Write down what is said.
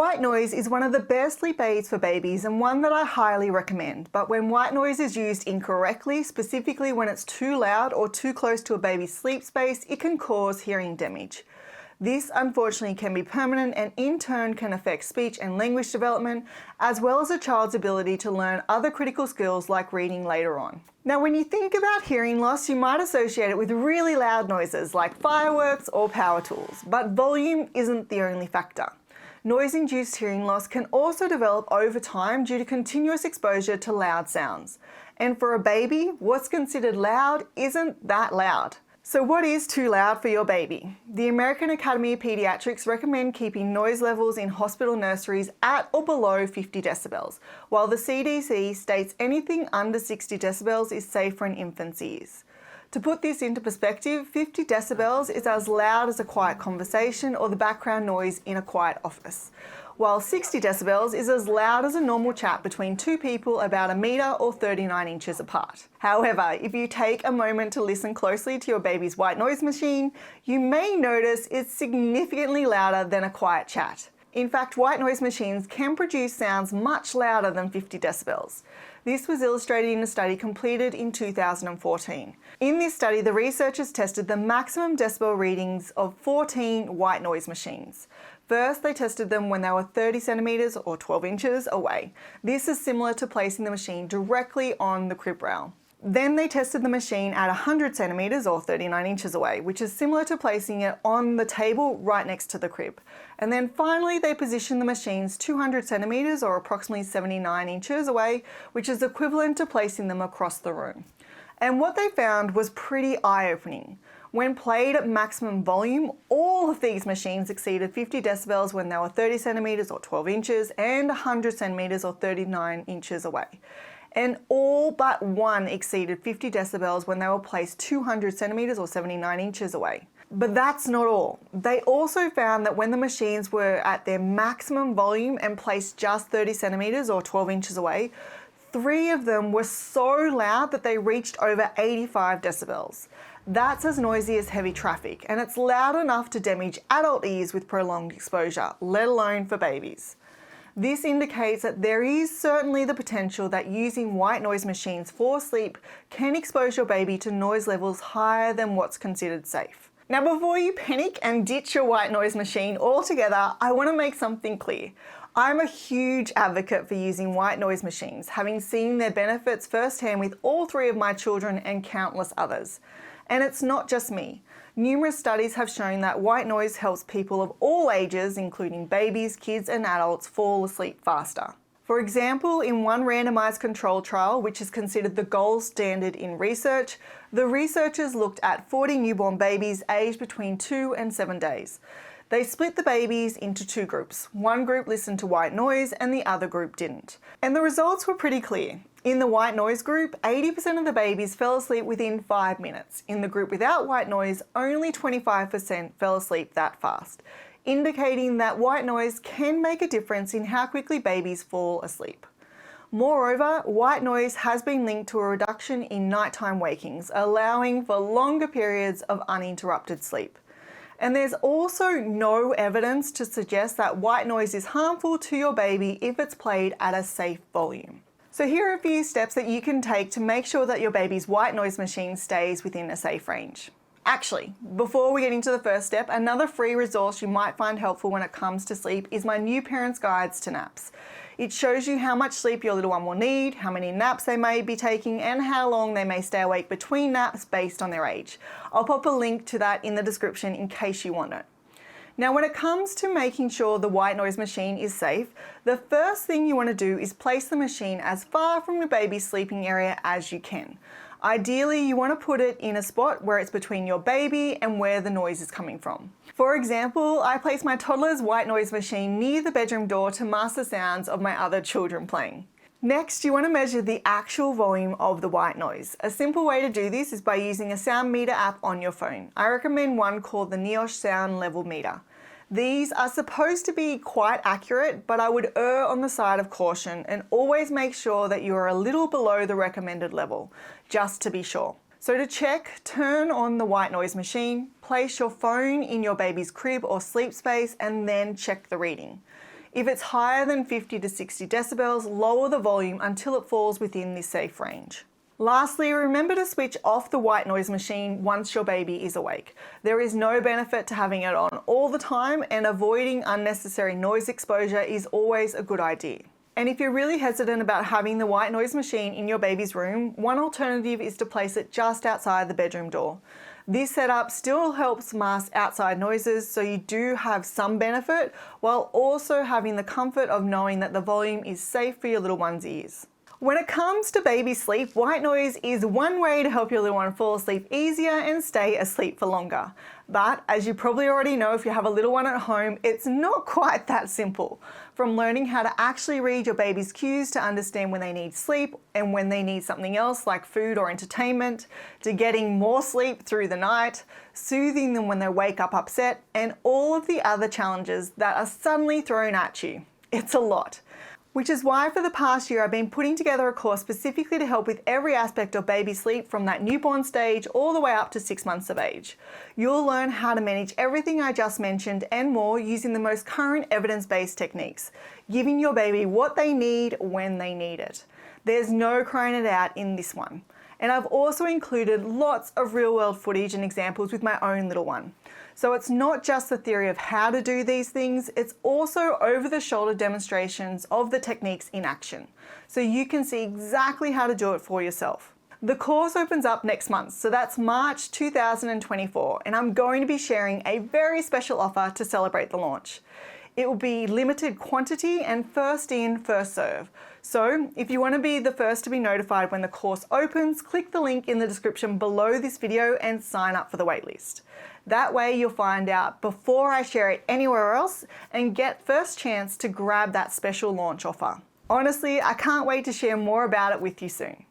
White noise is one of the best sleep aids for babies and one that I highly recommend. But when white noise is used incorrectly, specifically when it's too loud or too close to a baby's sleep space, it can cause hearing damage. This unfortunately can be permanent and in turn can affect speech and language development, as well as a child's ability to learn other critical skills like reading later on. Now, when you think about hearing loss, you might associate it with really loud noises like fireworks or power tools, but volume isn't the only factor. Noise-induced hearing loss can also develop over time due to continuous exposure to loud sounds. And for a baby, what's considered loud isn't that loud. So what is too loud for your baby? The American Academy of Pediatrics recommend keeping noise levels in hospital nurseries at or below 50 decibels, while the CDC states anything under 60 decibels is safe for an infant's ears. To put this into perspective, 50 decibels is as loud as a quiet conversation or the background noise in a quiet office, while 60 decibels is as loud as a normal chat between two people about 1 metre or 39 inches apart. However, if you take a moment to listen closely to your baby's white noise machine, you may notice it's significantly louder than a quiet chat. In fact, white noise machines can produce sounds much louder than 50 decibels. This was illustrated in a study completed in 2014. In this study, the researchers tested the maximum decibel readings of 14 white noise machines. First, they tested them when they were 30 centimetres or 12 inches away. This is similar to placing the machine directly on the crib rail. Then they tested the machine at 100 centimetres or 39 inches away, which is similar to placing it on the table right next to the crib. And then finally they positioned the machines 200 centimetres or approximately 79 inches away, which is equivalent to placing them across the room. And what they found was pretty eye-opening. When played at maximum volume, all of these machines exceeded 50 decibels when they were 30 centimetres or 12 inches and 100 centimetres or 39 inches away. And all but one exceeded 50 decibels when they were placed 200 centimetres or 79 inches away. But that's not all. They also found that when the machines were at their maximum volume and placed just 30 centimetres or 12 inches away, 3 of them were so loud that they reached over 85 decibels. That's as noisy as heavy traffic, and it's loud enough to damage adult ears with prolonged exposure, let alone for babies. This indicates that there is certainly the potential that using white noise machines for sleep can expose your baby to noise levels higher than what's considered safe. Now, before you panic and ditch your white noise machine altogether, I want to make something clear. I'm a huge advocate for using white noise machines, having seen their benefits firsthand with all 3 of my children and countless others. And it's not just me. Numerous studies have shown that white noise helps people of all ages, including babies, kids and adults, fall asleep faster. For example, in one randomised controlled trial, which is considered the gold standard in research, the researchers looked at 40 newborn babies aged between 2 and 7 days. They split the babies into 2 groups. One group listened to white noise and the other group didn't. And the results were pretty clear. In the white noise group, 80% of the babies fell asleep within 5 minutes. In the group without white noise, only 25% fell asleep that fast, indicating that white noise can make a difference in how quickly babies fall asleep. Moreover, white noise has been linked to a reduction in nighttime wakings, allowing for longer periods of uninterrupted sleep. And there's also no evidence to suggest that white noise is harmful to your baby if it's played at a safe volume. So here are a few steps that you can take to make sure that your baby's white noise machine stays within a safe range. Actually, before we get into the first step, another free resource you might find helpful when it comes to sleep is my New Parents Guides to Naps. It shows you how much sleep your little one will need, how many naps they may be taking, and how long they may stay awake between naps based on their age. I'll pop a link to that in the description in case you want it. Now, when it comes to making sure the white noise machine is safe, the first thing you want to do is place the machine as far from your baby's sleeping area as you can. Ideally, you want to put it in a spot where it's between your baby and where the noise is coming from. For example, I place my toddler's white noise machine near the bedroom door to mask the sounds of my other children playing. Next, you want to measure the actual volume of the white noise. A simple way to do this is by using a sound meter app on your phone. I recommend one called the Neosh Sound Level Meter. These are supposed to be quite accurate, but I would err on the side of caution and always make sure that you are a little below the recommended level, just to be sure. So to check, turn on the white noise machine, place your phone in your baby's crib or sleep space, and then check the reading. If it's higher than 50 to 60 decibels, lower the volume until it falls within this safe range. Lastly, remember to switch off the white noise machine once your baby is awake. There is no benefit to having it on all the time, and avoiding unnecessary noise exposure is always a good idea. And if you're really hesitant about having the white noise machine in your baby's room, one alternative is to place it just outside the bedroom door. This setup still helps mask outside noises, so you do have some benefit, while also having the comfort of knowing that the volume is safe for your little one's ears. When it comes to baby sleep, white noise is one way to help your little one fall asleep easier and stay asleep for longer. But as you probably already know, if you have a little one at home, it's not quite that simple. From learning how to actually read your baby's cues to understand when they need sleep and when they need something else like food or entertainment, to getting more sleep through the night, soothing them when they wake up upset, and all of the other challenges that are suddenly thrown at you. It's a lot. Which is why for the past year I've been putting together a course specifically to help with every aspect of baby sleep from that newborn stage all the way up to 6 months of age. You'll learn how to manage everything I just mentioned and more using the most current evidence-based techniques, giving your baby what they need when they need it. There's no crying it out in this one. And I've also included lots of real-world footage and examples with my own little one. So it's not just the theory of how to do these things, it's also over-the-shoulder demonstrations of the techniques in action, so you can see exactly how to do it for yourself. The course opens up next month, so that's March 2024, and I'm going to be sharing a very special offer to celebrate the launch. It will be limited quantity and first in, first serve. So if you want to be the first to be notified when the course opens, click the link in the description below this video and sign up for the waitlist. That way you'll find out before I share it anywhere else and get first chance to grab that special launch offer. Honestly, I can't wait to share more about it with you soon.